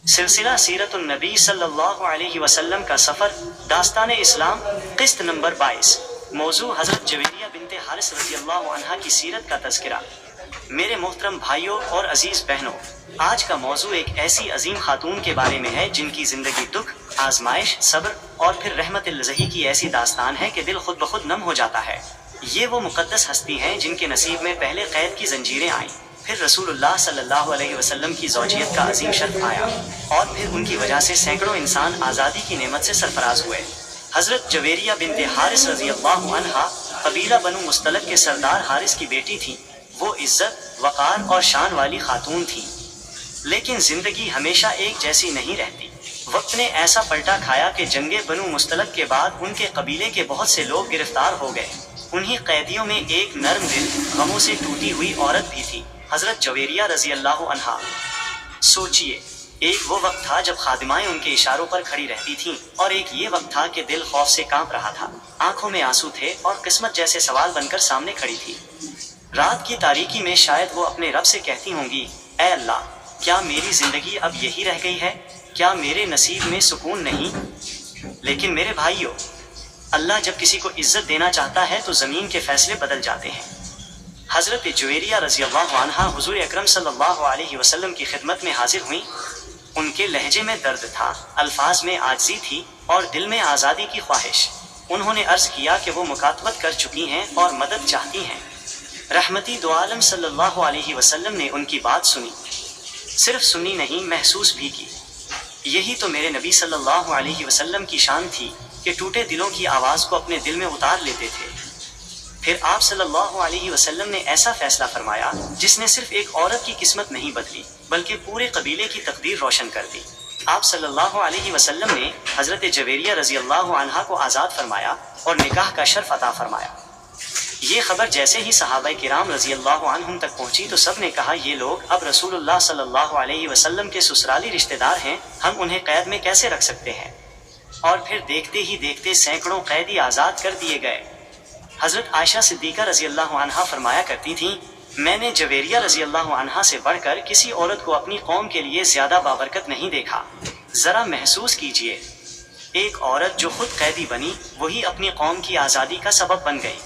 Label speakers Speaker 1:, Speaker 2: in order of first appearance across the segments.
Speaker 1: سلسلہ سیرت النبی صلی اللہ علیہ وسلم کا سفر، داستان اسلام، قسط نمبر 22۔ موضوع حضرت جویریہ بنت حارث رضی اللہ عنہا کی سیرت کا تذکرہ۔ میرے محترم بھائیوں اور عزیز بہنوں، آج کا موضوع ایک ایسی عظیم خاتون کے بارے میں ہے جن کی زندگی دکھ، آزمائش، صبر اور پھر رحمت الہی کی ایسی داستان ہے کہ دل خود بخود نم ہو جاتا ہے۔ یہ وہ مقدس ہستی ہیں جن کے نصیب میں پہلے قید کی زنجیریں آئیں، پھر رسول اللہ صلی اللہ علیہ وسلم کی زوجیت کا عظیم شرف آیا، اور پھر ان کی وجہ سے سینکڑوں انسان آزادی کی نعمت سے سرفراز ہوئے۔ حضرت جویریہ بنت حارث رضی اللہ عنہا قبیلہ بنو مستلق کے سردار حارث کی بیٹی تھی۔ وہ عزت، وقار اور شان والی خاتون تھی، لیکن زندگی ہمیشہ ایک جیسی نہیں رہتی۔ وقت نے ایسا پلٹا کھایا کہ جنگ بنو مستلق کے بعد ان کے قبیلے کے بہت سے لوگ گرفتار ہو گئے۔ انہی قیدیوں میں ایک نرم دل، غموں سے ٹوٹی ہوئی عورت بھی تھی، حضرت جویریہ رضی اللہ عنہا۔ سوچئے، ایک وہ وقت تھا جب خادمائیں ان کے اشاروں پر کھڑی رہتی تھیں، اور ایک یہ وقت تھا کہ دل خوف سے کانپ رہا تھا، آنکھوں میں آنسو تھے اور قسمت جیسے سوال بن کر سامنے کھڑی تھی۔ رات کی تاریکی میں شاید وہ اپنے رب سے کہتی ہوں گی، اے اللہ، کیا میری زندگی اب یہی رہ گئی ہے؟ کیا میرے نصیب میں سکون نہیں؟ لیکن میرے بھائیوں، اللہ جب کسی کو عزت دینا چاہتا ہے تو زمین کے فیصلے بدل جاتے ہیں۔ حضرت جویریہ رضی اللہ عنہا حضور اکرم صلی اللہ علیہ وسلم کی خدمت میں حاضر ہوئیں۔ ان کے لہجے میں درد تھا، الفاظ میں عاجزی تھی اور دل میں آزادی کی خواہش۔ انہوں نے عرض کیا کہ وہ مکاتبت کر چکی ہیں اور مدد چاہتی ہیں۔ رحمتی دو عالم صلی اللہ علیہ وسلم نے ان کی بات سنی، صرف سنی نہیں، محسوس بھی کی۔ یہی تو میرے نبی صلی اللہ علیہ وسلم کی شان تھی کہ ٹوٹے دلوں کی آواز کو اپنے دل میں اتار لیتے تھے۔ پھر آپ صلی اللہ علیہ وسلم نے ایسا فیصلہ فرمایا جس نے صرف ایک عورت کی قسمت نہیں بدلی بلکہ پورے قبیلے کی تقدیر روشن کر دی۔ آپ صلی اللہ علیہ وسلم نے حضرت جویریہ رضی اللہ عنہا کو آزاد فرمایا اور نکاح کا شرف عطا فرمایا۔ یہ خبر جیسے ہی صحابہ کرام رضی اللہ عنہم تک پہنچی تو سب نے کہا، یہ لوگ اب رسول اللہ صلی اللہ علیہ وسلم کے سسرالی رشتہ دار ہیں، ہم انہیں قید میں کیسے رکھ سکتے ہیں؟ اور پھر دیکھتے ہی دیکھتے سینکڑوں قیدی آزاد کر دیے گئے۔ حضرت عائشہ صدیقہ رضی اللہ عنہا فرمایا کرتی تھیں، میں نے جویریہ رضی اللہ عنہا سے بڑھ کر کسی عورت کو اپنی قوم کے لیے زیادہ بابرکت نہیں دیکھا۔ ذرا محسوس کیجئے، ایک عورت جو خود قیدی بنی وہی اپنی قوم کی آزادی کا سبب بن گئی۔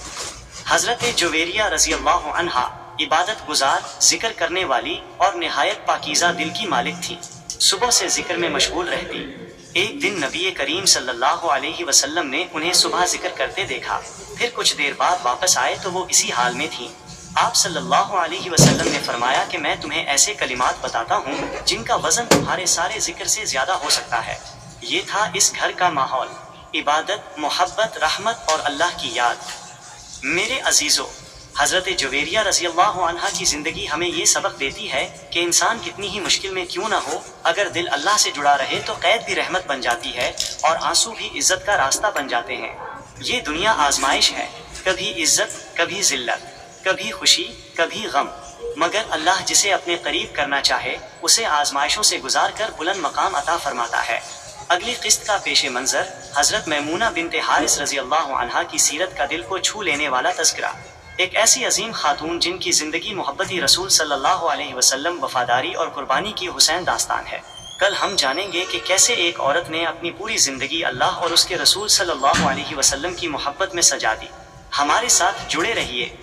Speaker 1: حضرت جویریہ رضی اللہ عنہا عبادت گزار، ذکر کرنے والی اور نہایت پاکیزہ دل کی مالک تھی۔ صبح سے ذکر میں مشغول رہتی۔ ایک دن نبی کریم صلی اللہ علیہ وسلم نے انہیں صبح ذکر کرتے دیکھا، پھر کچھ دیر بعد واپس آئے تو وہ اسی حال میں تھیں۔ آپ صلی اللہ علیہ وسلم نے فرمایا کہ میں تمہیں ایسے کلمات بتاتا ہوں جن کا وزن تمہارے سارے ذکر سے زیادہ ہو سکتا ہے۔ یہ تھا اس گھر کا ماحول، عبادت، محبت، رحمت اور اللہ کی یاد۔ میرے عزیزو، حضرت جویریہ رضی اللہ عنہا کی زندگی ہمیں یہ سبق دیتی ہے کہ انسان کتنی ہی مشکل میں کیوں نہ ہو، اگر دل اللہ سے جڑا رہے تو قید بھی رحمت بن جاتی ہے اور آنسو بھی عزت کا راستہ بن جاتے ہیں۔ یہ دنیا آزمائش ہے، کبھی عزت، کبھی ذلت، کبھی خوشی، کبھی غم، مگر اللہ جسے اپنے قریب کرنا چاہے اسے آزمائشوں سے گزار کر بلند مقام عطا فرماتا ہے۔ اگلی قسط کا پیش منظر، حضرت میمونہ بنت حارث رضی اللہ عنہا کی سیرت کا دل کو چھو لینے والا تذکرہ۔ ایک ایسی عظیم خاتون جن کی زندگی محبتی رسول صلی اللہ علیہ وسلم، وفاداری اور قربانی کی حسین داستان ہے۔ کل ہم جانیں گے کہ کیسے ایک عورت نے اپنی پوری زندگی اللہ اور اس کے رسول صلی اللہ علیہ وسلم کی محبت میں سجا دی۔ ہمارے ساتھ جڑے رہیے۔